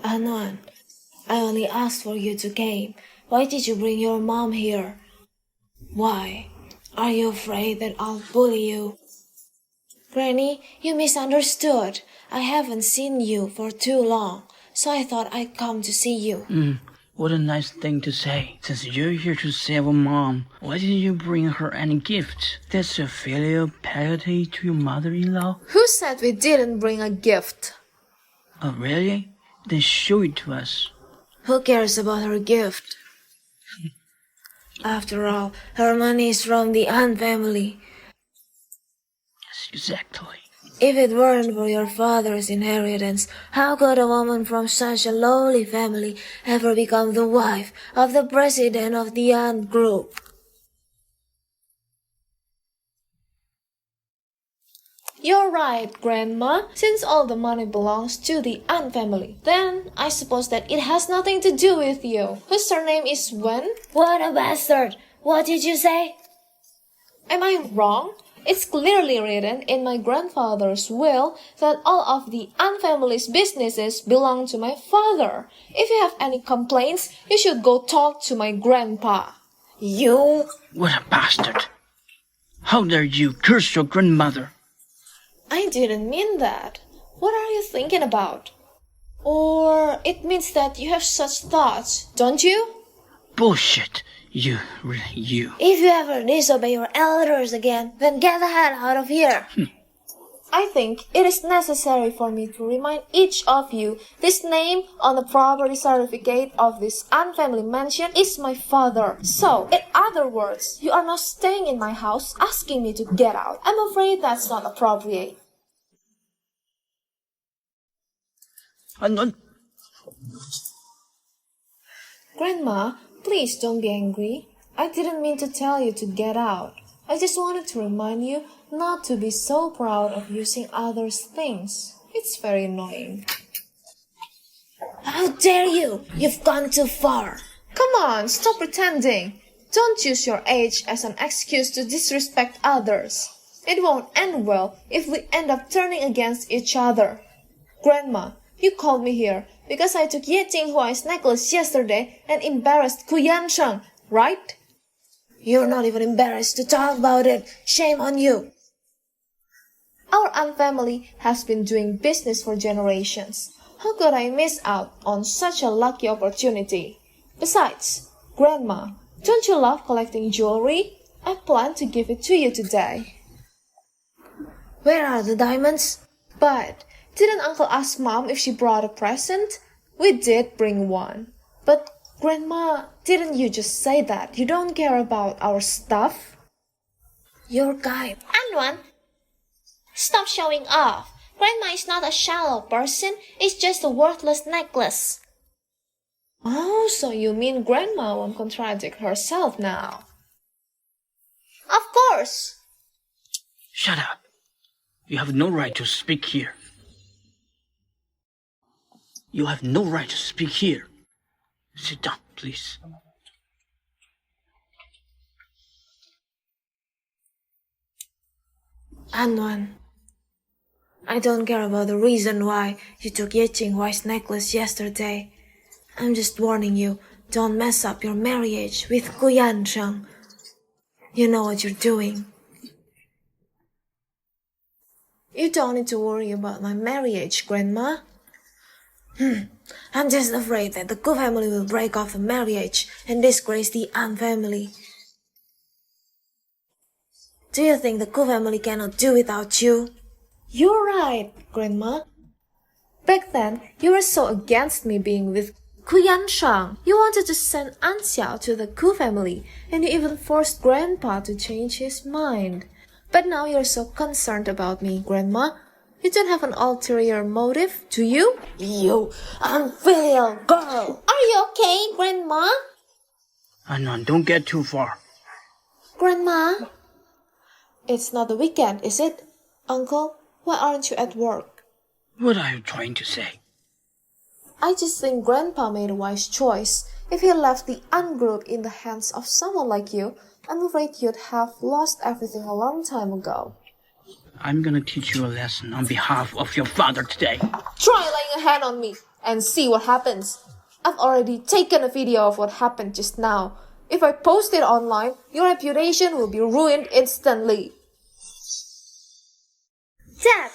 Anon, I only asked for you to came. Why did you bring your mom here? Why? Are you afraid that I'll bully you? Granny, you misunderstood. I haven't seen you for too long, so I thought I'd come to see you. What a nice thing to say. Since you're here to save a mom, why didn't you bring her any gift? That's a filial piety to your mother-in-law? Who said we didn't bring a gift? Oh, really? Then show it to us. Who cares about her gift? After all, her money is from the An family. Yes, exactly. If it weren't for your father's inheritance, how could a woman from such a lowly family ever become the wife of the president of the An group? You're right, Grandma. Since all the money belongs to the An family, then I suppose that it has nothing to do with you. Whose surname is Wen? What a bastard! What did you say? Am I wrong? It's clearly written in my grandfather's will that all of the An family's businesses belong to my father. If you have any complaints, you should go talk to my grandpa. You? What a bastard! How dare you curse your grandmother? I didn't mean that. What are you thinking about? Or it means that you have such thoughts, don't you? Bullshit. You. If you ever disobey your elders again, then get the hell out of here. I think it is necessary for me to remind each of you this name on the property certificate of this An family mansion is my father. So, in other words, you are not staying in my house asking me to get out. I'm afraid that's not appropriate. Grandma, please don't be angry. I didn't mean to tell you to get out. I just wanted to remind you not to be so proud of using others' things. It's very annoying. How dare you! You've gone too far. Come on, stop pretending. Don't use your age as an excuse to disrespect others. It won't end well if we end up turning against each other. Grandma, you called me here because I took Ye Jinghuai's necklace yesterday and embarrassed Ku Yansheng, right? You're not even embarrassed to talk about it. Shame on you. Our An family has been doing business for generations. How could I miss out on such a lucky opportunity? Besides, Grandma, don't you love collecting jewelry? I plan to give it to you today. Where are the diamonds? But didn't Uncle ask Mom if she brought a present? We did bring one. But, Grandma, didn't you just say that you don't care about our stuff? Your guy. Anwan, stop showing off. Grandma is not a shallow person. It's just a worthless necklace. Oh, so you mean Grandma won't contradict herself now? Of course. Shut up. You have no right to speak here. You have no right to speak here. Sit down, please. Anwan, I don't care about the reason why you took Ye Jinghuai's necklace yesterday. I'm just warning you, don't mess up your marriage with Ku Yansheng. You know what you're doing. You don't need to worry about my marriage, Grandma. I'm just afraid that the Ku family will break off the marriage and disgrace the An family. Do you think the Ku family cannot do without you? You're right, Grandma. Back then, you were so against me being with Ku Yansheng. You wanted to send An Xiao to the Ku family, and you even forced Grandpa to change his mind. But now you're so concerned about me, Grandma. You don't have an ulterior motive, do you? You unfilial girl! Are you okay, Grandma? Anon, don't get too far. Grandma? It's not the weekend, is it? Uncle, why aren't you at work? What are you trying to say? I just think Grandpa made a wise choice. If he left the An group in the hands of someone like you, I'm afraid you'd have lost everything a long time ago. I'm gonna teach you a lesson on behalf of your father today. Try laying a hand on me. and see what happens. I've already taken a video of what happened just now. If I post it online, your reputation will be ruined instantly. Dad,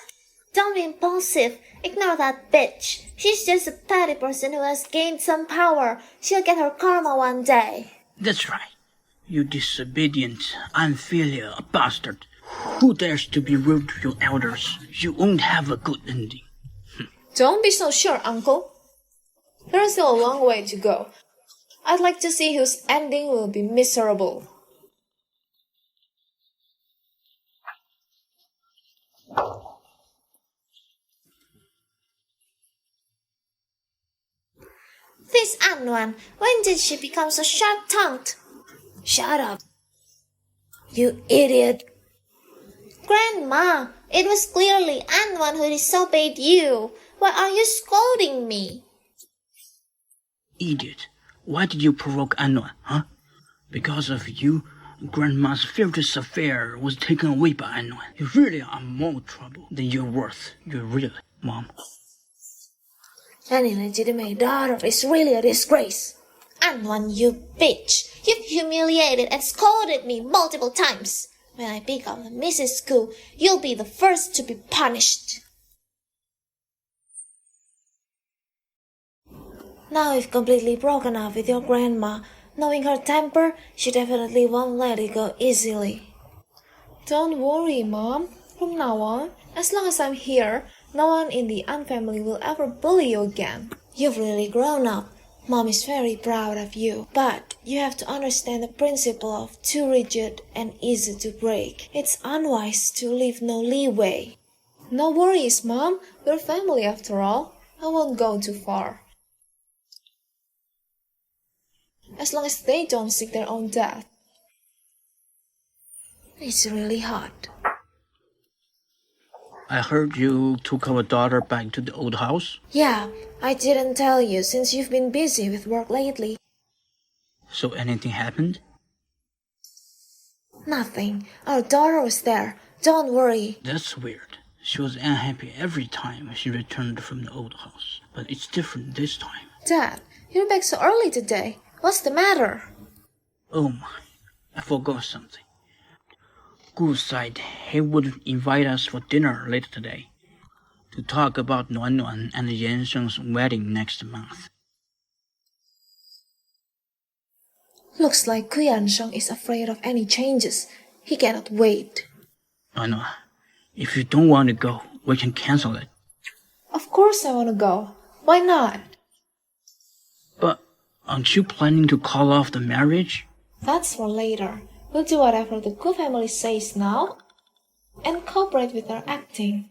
don't be impulsive. Ignore that bitch. She's just a petty person who has gained some power. She'll get her karma one day. That's right. You disobedient, unfilial bastard. Who dares to be rude to your elders? You won't have a good ending. Don't be so sure, Uncle. There is still a long way to go. I'd like to see whose ending will be miserable. This Anwan, when did she become so sharp-tongued? Shut up. You idiot. Grandma, it was clearly Anwan who disobeyed you. Why are you scolding me? Idiot. Why did you provoke Anwar, huh? Because of you, Grandma's fiercest affair was taken away by Anwar. You really are more trouble than you're worth. You really, Mom. Any legitimate daughter is really a disgrace. Anwan, you bitch. You've humiliated and scolded me multiple times. When I become the Mrs. School, you'll be the first to be punished. Now you've completely broken up with your grandma. Knowing her temper, she definitely won't let it go easily. Don't worry, Mom. From now on, as long as I'm here, no one in the An family will ever bully you again. You've really grown up. Mom is very proud of you. But you have to understand the principle of too rigid and easy to break. It's unwise to leave no leeway. No worries, Mom. We're family after all. I won't go too far. As long as they don't seek their own death. It's really hot. I heard you took our daughter back to the old house. Yeah, I didn't tell you since you've been busy with work lately. So anything happened? Nothing. Our daughter was there. Don't worry. That's weird. She was unhappy every time she returned from the old house. But it's different this time. Dad, you're back so early today. What's the matter? Oh my, I forgot something. Gu said he would invite us for dinner later today to talk about Nuan Nuan and Yan Sheng's wedding next month. Looks like Ku Yansheng is afraid of any changes. He cannot wait. Nuan Nuan, if you don't want to go, we can cancel it. Of course I want to go. Why not? But aren't you planning to call off the marriage? That's for later. We'll do whatever the Ku family says now and cooperate with their acting.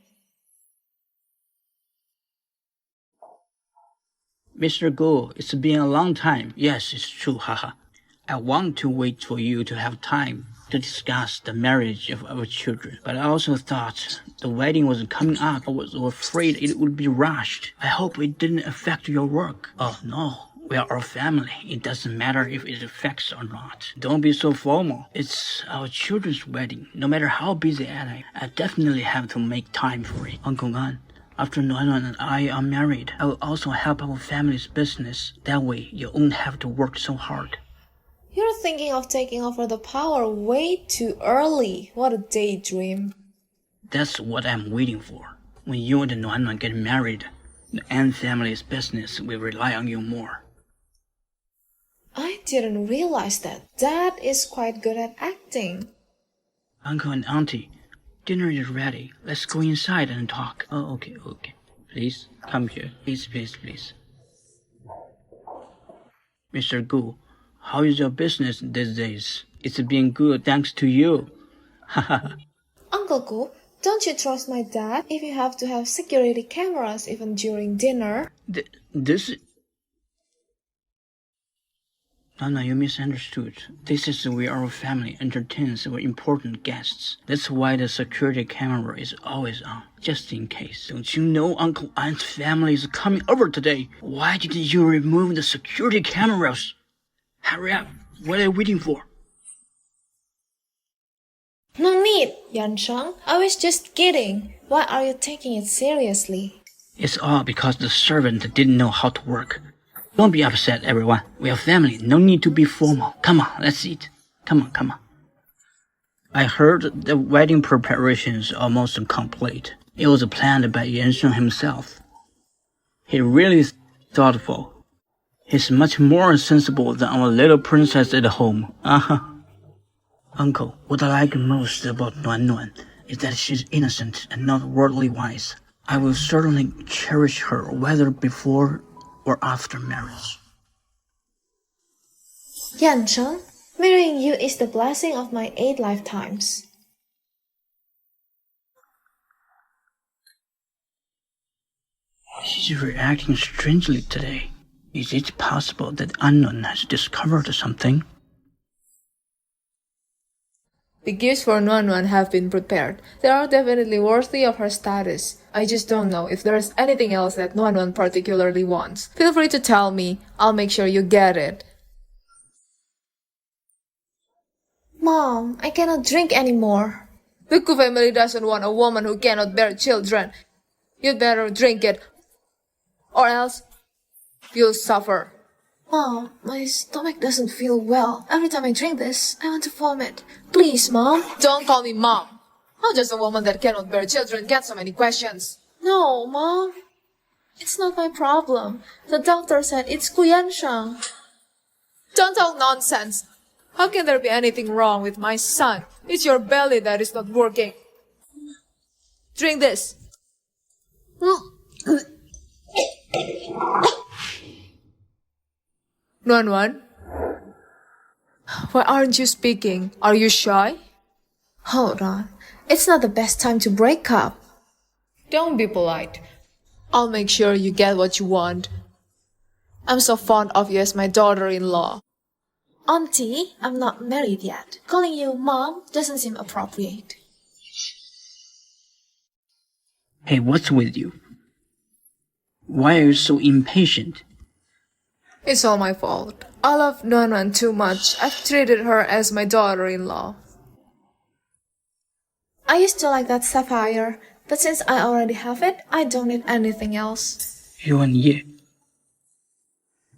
Mr. Gu, it's been a long time. Yes, it's true, haha. I want to wait for you to have time to discuss the marriage of our children. But I also thought the wedding was coming up. I was afraid it would be rushed. I hope it didn't affect your work. Oh no. We are our family. It doesn't matter if it affects or not. Don't be so formal. It's our children's wedding. No matter how busy I am, I definitely have to make time for it. Uncle Gan, after Nuan Nuan and I are married, I will also help our family's business. That way, you won't have to work so hard. You're thinking of taking over the power way too early. What a daydream. That's what I'm waiting for. When you and Nuan Nuan get married, the An family's business will rely on you more. I didn't realize that. Dad is quite good at acting. Uncle and Auntie, dinner is ready. Let's go inside and talk. Oh, okay. Please, come here. Please. Mr. Gu, how is your business these days? It's been good thanks to you. Uncle Gu, don't you trust my dad if you have to have security cameras even during dinner? This... No, you misunderstood. This is where our family entertains our important guests. That's why the security camera is always on, just in case. Don't you know Uncle Ant's family is coming over today? Why didn't you remove the security cameras? Hurry up. What are you waiting for? No need, Yansheng. I was just kidding. Why are you taking it seriously? It's all because the servant didn't know how to work. Don't be upset, everyone. We are family. No need to be formal. Come on, let's eat. Come on. I heard the wedding preparations are almost complete. It was planned by Yansheng himself. He really is thoughtful. He's much more sensible than our little princess at home. Uncle, what I like most about Nuan Nuan is that she's innocent and not worldly wise. I will certainly cherish her whether before or after marriage. Yansheng, marrying you is the blessing of my 8 lifetimes. She's reacting strangely today. Is it possible that Unknown has discovered something? The gifts for Nuan Nuan have been prepared. They are definitely worthy of her status. I just don't know if there's anything else that Nuan Nuan particularly wants. Feel free to tell me. I'll make sure you get it. Mom, I cannot drink anymore. The Ku family doesn't want a woman who cannot bear children. You'd better drink it, or else you'll suffer. Mom, my stomach doesn't feel well. Every time I drink this, I want to vomit. Please, Mom. Don't call me Mom. How does a woman that cannot bear children get so many questions? No, Mom. It's not my problem. The doctor said it's Yansheng. Don't talk nonsense. How can there be anything wrong with my son? It's your belly that is not working. Drink this. Nuan Nuan? Why aren't you speaking? Are you shy? Hold on. It's not the best time to break up. Don't be polite. I'll make sure you get what you want. I'm so fond of you as my daughter-in-law. Auntie, I'm not married yet. Calling you Mom doesn't seem appropriate. Hey, what's with you? Why are you so impatient? It's all my fault. I love Nuan Nuan too much. I've treated her as my daughter-in-law. I used to like that sapphire, but since I already have it, I don't need anything else. Yuan Ye.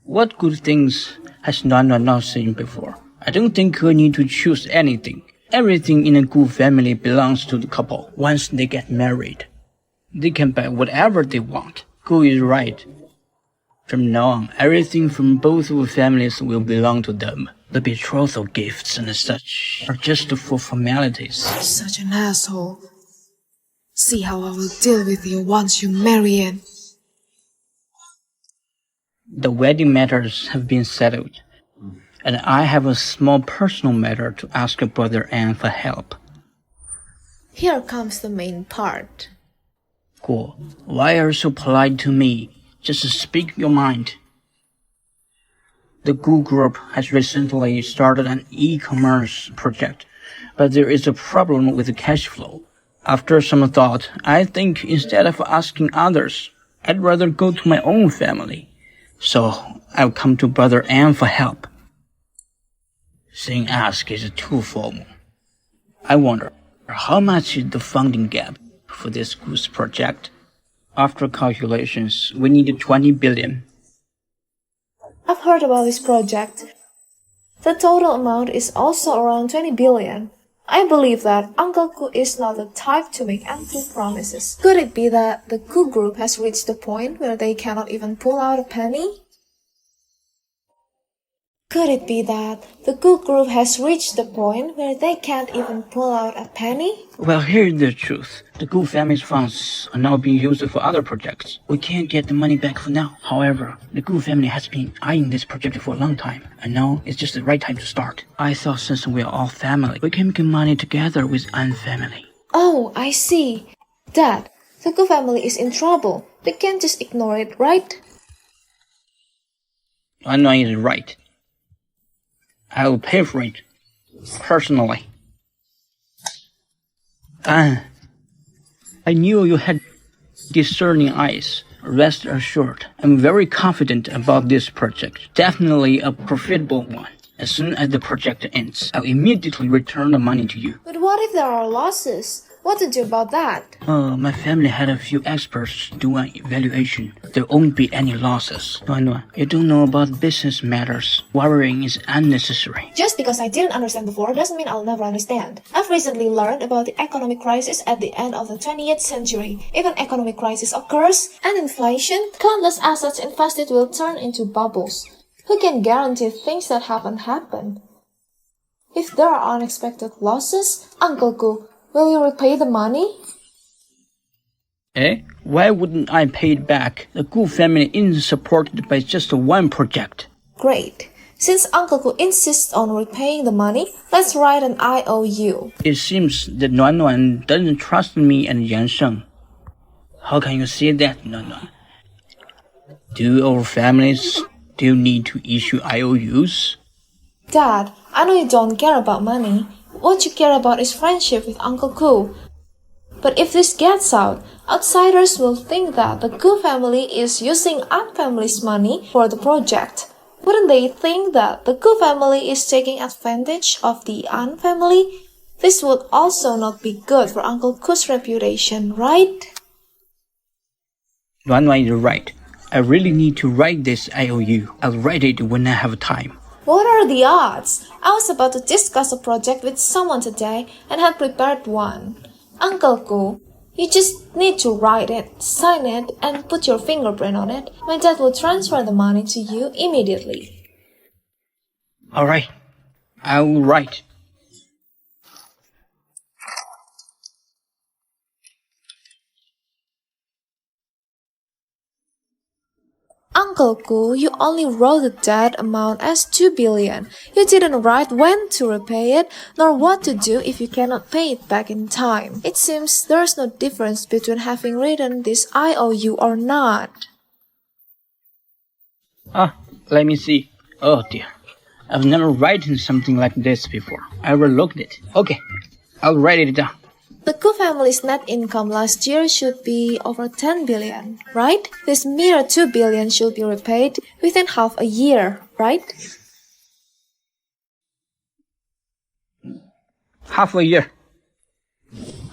What good things has Nuan Nuan not seen before? I don't think we need to choose anything. Everything in a Gu family belongs to the couple. Once they get married, they can buy whatever they want. Gu is right. From now on, everything from both families will belong to them. The betrothal gifts and such are just for formalities. Such an asshole. See how I will deal with you once you marry him. The wedding matters have been settled, and I have a small personal matter to ask your brother Anne for help. Here comes the main part. Guo, why are you so polite to me? Just speak your mind. The Gu Group has recently started an e-commerce project, but there is a problem with the cash flow. After some thought, I think instead of asking others, I'd rather go to my own family. So I'll come to Brother Anne for help. Saying ask is too formal. I wonder, how much is the funding gap for this Gu's project? After calculations, we need 20 billion. I've heard about this project. The total amount is also around 20 billion. I believe that Uncle Ku is not the type to make empty promises. Could it be that the Ku group has reached the point where they cannot even pull out a penny? Could it be that the Ku group has reached the point where they can't even pull out a penny? Well, here's the truth. The Gu family's funds are now being used for other projects. We can't get the money back for now. However, the Gu family has been eyeing this project for a long time, and now it's just the right time to start. I thought since we are all family, we can make money together with An family. Oh, I see. Dad, the Gu family is in trouble. They can't just ignore it, right? An is right. I will pay for it, personally. I knew you had discerning eyes. Rest assured, I'm very confident about this project. Definitely a profitable one. As soon as the project ends, I'll immediately return the money to you. But what if there are losses? What to do about that? My family had a few experts do an evaluation. There won't be any losses. No, you don't know about business matters. Worrying is unnecessary. Just because I didn't understand before doesn't mean I'll never understand. I've recently learned about the economic crisis at the end of the 20th century. If an economic crisis occurs and inflation, countless assets invested will turn into bubbles. Who can guarantee things that haven't happened? If there are unexpected losses, Uncle Gu, will you repay the money? Eh? Why wouldn't I pay it back? The Gu family isn't supported by just one project. Great. Since Uncle Gu insists on repaying the money, let's write an IOU. It seems that Nuan Nuan doesn't trust me and Yan Sheng. How can you say that, Nuan Nuan? Do our families still need to issue IOUs? Dad, I know you don't care about money. What you care about is friendship with Uncle Gu. But if this gets out, outsiders will think that the Gu family is using An family's money for the project. Wouldn't they think that the Gu family is taking advantage of the An family? This would also not be good for Uncle Gu's reputation, right? Nuan Nuan is right. I really need to write this IOU. I'll write it when I have time. What are the odds? I was about to discuss a project with someone today and had prepared one. Uncle Gu, you just need to write it, sign it, and put your fingerprint on it. My dad will transfer the money to you immediately. Alright, I will write. Uncle Gu, you only wrote the debt amount as 2 billion. You didn't write when to repay it, nor what to do if you cannot pay it back in time. It seems there's no difference between having written this IOU or not. Let me see. Oh dear. I've never written something like this before. I overlooked it. Okay, I'll write it down. The Gu family's net income last year should be over 10 billion, right? This mere 2 billion should be repaid within half a year, right? Half a year.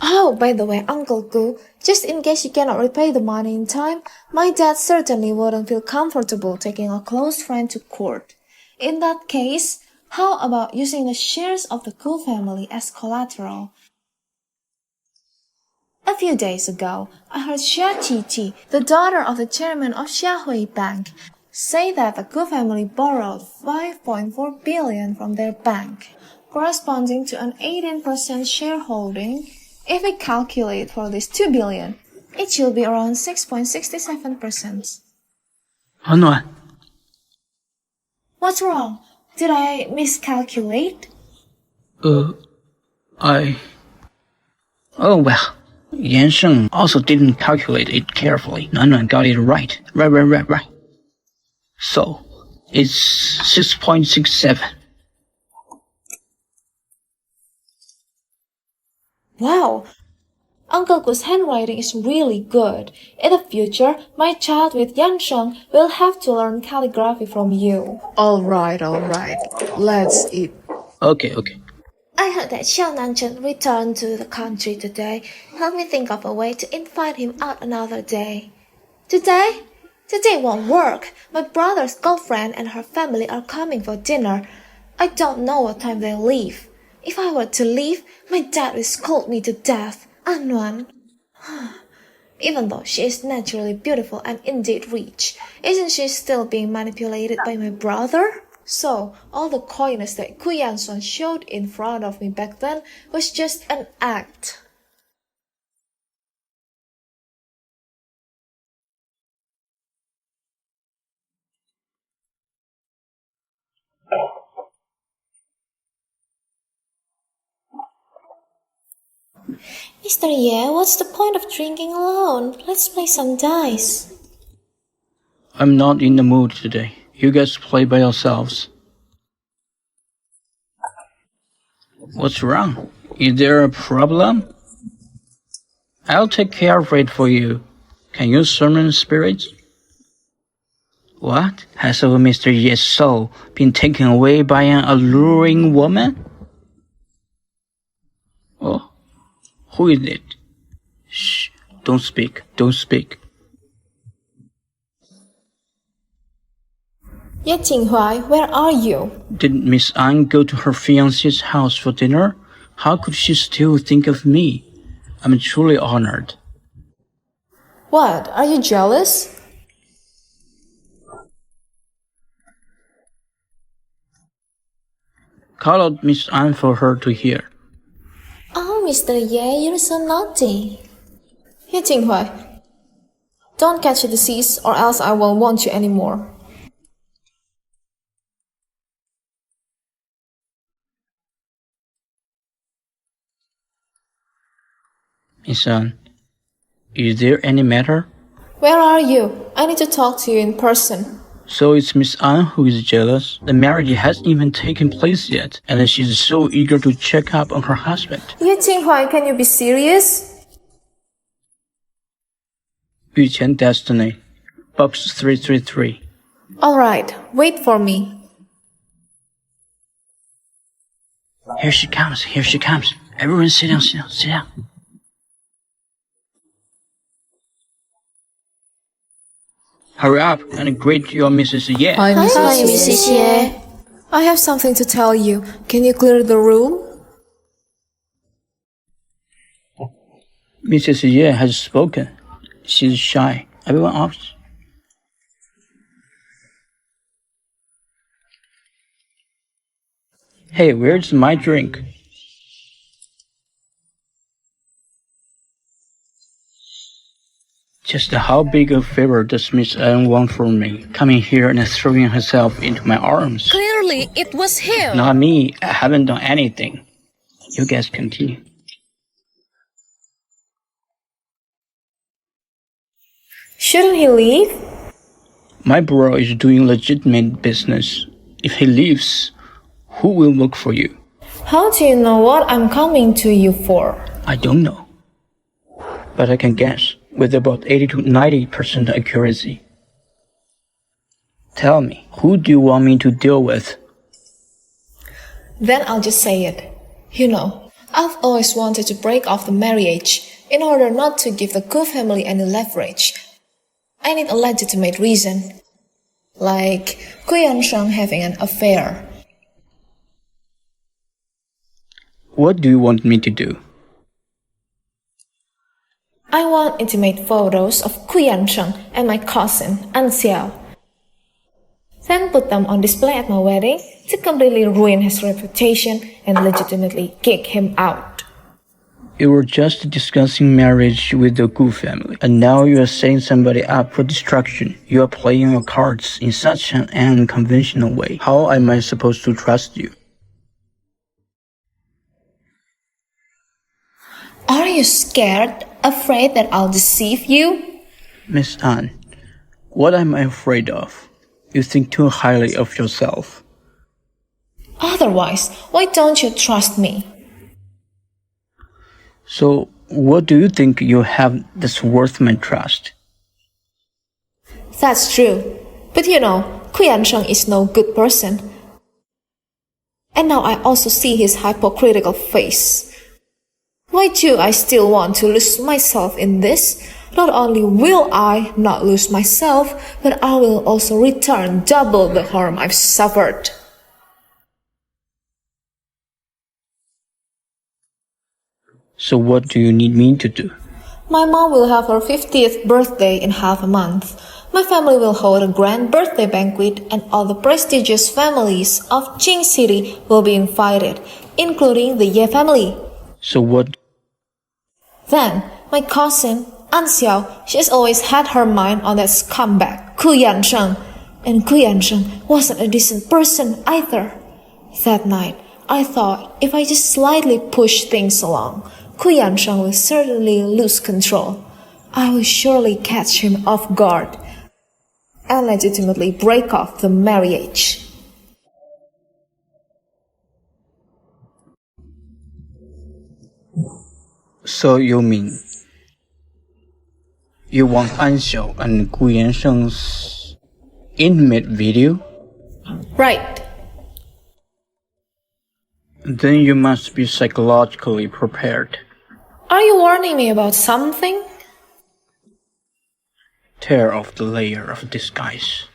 Oh, by the way, Uncle Gu, just in case you cannot repay the money in time, my dad certainly wouldn't feel comfortable taking a close friend to court. In that case, how about using the shares of the Gu family as collateral? A few days ago, I heard Xia Qiti, the daughter of the chairman of Xiahui Bank, say that the Gu family borrowed 5.4 billion from their bank, corresponding to an 18% shareholding. If we calculate for this 2 billion, it should be around 6.67%. Nuan. What's wrong? Did I miscalculate? Oh well. Yan Sheng also didn't calculate it carefully. Nuan Nuan got it right. Right. So, it's 6.67. Wow! Uncle Gu's handwriting is really good. In the future, my child with Yan Sheng will have to learn calligraphy from you. All right. Let's eat. Okay. I heard that Xiao Nanchen returned to the country today. Help me think of a way to invite him out another day. Today? Today won't work. My brother's girlfriend and her family are coming for dinner. I don't know what time they'll leave. If I were to leave, my dad will scold me to death. Anwan. Even though she is naturally beautiful and indeed rich, isn't she still being manipulated by my brother? So, all the coyness that Gu Yansuan showed in front of me back then was just an act. Mr. Ye, what's the point of drinking alone? Let's play some dice. I'm not in the mood today. You guys play by yourselves. What's wrong? Is there a problem? I'll take care of it for you. Can you summon spirits? What? Has our Mr. Ye's soul been taken away by an alluring woman? Oh, Who is it? Shh, don't speak, don't speak. Ye Jinghuai, where are you? Did Miss An go to her fiancé's house for dinner? How could she still think of me? I'm truly honored. What, are you jealous? Call out Miss An for her to hear. Oh, Mr. Ye, you're so naughty. Ye Jinghuai, don't catch a disease or else I won't want you anymore. Miss An, is there any matter? Where are you? I need to talk to you in person. So it's Miss An who is jealous. The marriage hasn't even taken place yet, and she's so eager to check up on her husband. Ye Jinghuai, can you be serious? 御前 Destiny, Box 333. Alright, wait for me. Here she comes, here she comes. Everyone sit down, sit down, sit down. Hurry up and greet your Mrs. Ye. Hi, Hi, Mrs. Mrs. Ye. I have something to tell you. Can you clear the room? Mrs. Ye has spoken. She's shy. Everyone else. Hey, where's my drink? Just how big a favor does Miss Anne want from me? Coming here and throwing herself into my arms. Clearly, it was him. Not me. I haven't done anything. You guys continue. Shouldn't he leave? My bro is doing legitimate business. If he leaves, who will work for you? How do you know what I'm coming to you for? I don't know. But I can guess with about 80 to 90% accuracy. Tell me, who do you want me to deal with? Then I'll just say it. You know, I've always wanted to break off the marriage in order not to give the Gu family any leverage. I need a legitimate reason. Like Gu Yansheng having an affair. What do you want me to do? I want intimate photos of Gu Yansheng and my cousin, An Xiao. Then put them on display at my wedding to completely ruin his reputation and legitimately kick him out. You were just discussing marriage with the Gu family, and now you are setting somebody up for destruction. You are playing your cards in such an unconventional way. How am I supposed to trust you? Are you scared? Afraid that I'll deceive you? Miss An, what am I afraid of? You think too highly of yourself. Otherwise, why don't you trust me? So, what do you think you have that's worth my trust? That's true. But you know, Gu Yansheng is no good person. And now I also see his hypocritical face. Why do I still want to lose myself in this? Not only will I not lose myself, but I will also return double the harm I've suffered. So what do you need me to do? My mom will have her 50th birthday in half a month. My family will hold a grand birthday banquet and all the prestigious families of Jing City will be invited, including the Ye family. So what? Then, my cousin, An Xiao, she's always had her mind on that scumbag, Gu Yansheng. And Gu Yansheng wasn't a decent person either. That night, I thought if I just slightly push things along, Gu Yansheng will certainly lose control. I will surely catch him off guard and legitimately break off the marriage. So you mean you want An Xiao and Gu Yansheng's intimate video? Right. Then you must be psychologically prepared. Are you warning me about something? Tear off the layer of disguise.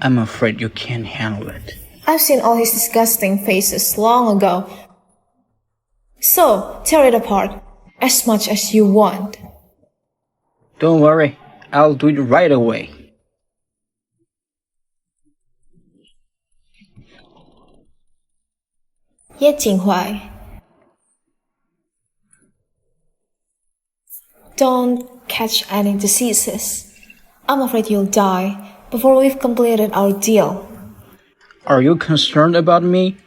I'm afraid you can't handle it. I've seen all his disgusting faces long ago. So, tear it apart, as much as you want. Don't worry, I'll do it right away. Ye Jinghuai. Don't catch any diseases. I'm afraid you'll die before we've completed our deal. Are you concerned about me?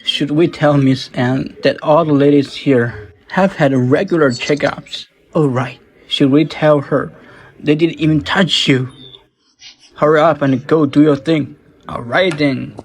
Should we tell Miss Anne that all the ladies here have had regular checkups? Oh right, should we tell her they didn't even touch you? Hurry up and go do your thing. Alright then.